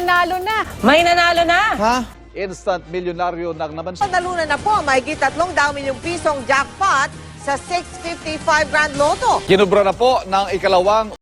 nanalo na. May nanalo na! Ha? Instant milyonaryo ng naman. Nalunan na po mahigit 3 milyong pisong jackpot sa 655 Grand Lotto. Kinubra na po ng ikalawang